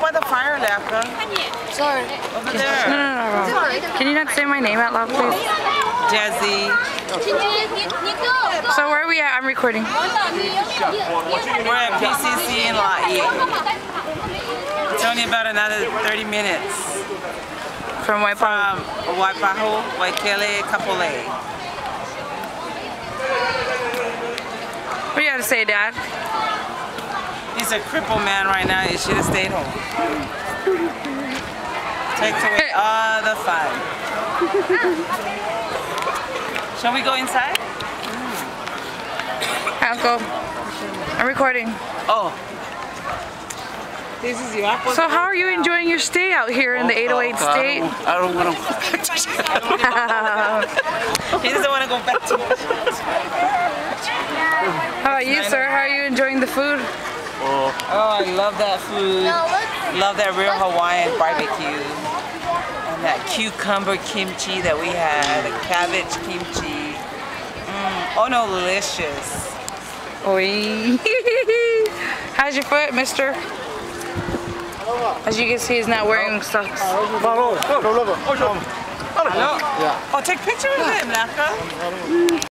by the fire, Lafka. Sorry. Over there. No. Can you not say my name out loud, please? Jazzy. So where are we at? I'm recording. We're at PCC in Lot E. It's only about another 30 minutes. From Waipahu. From Waipahu, Waikele, Kapolei. What do you have to say, Dad? He's a crippled man right now. He should have stayed home. Takes away all the fun. Shall we go inside? Uncle, I'm recording. Oh. This is Ioapo. So how are you enjoying your stay out here in the 808 state? I don't want to go back to He doesn't want to go back to How about you, sir? How are you enjoying the food? Oh, I love that food. Love that real Hawaiian barbecue. And that cucumber kimchi that we had. The cabbage kimchi. Oh no, delicious. Oi. How's your foot, mister? As you can see, he's not wearing socks. Oh, take pictures of him, Lafka.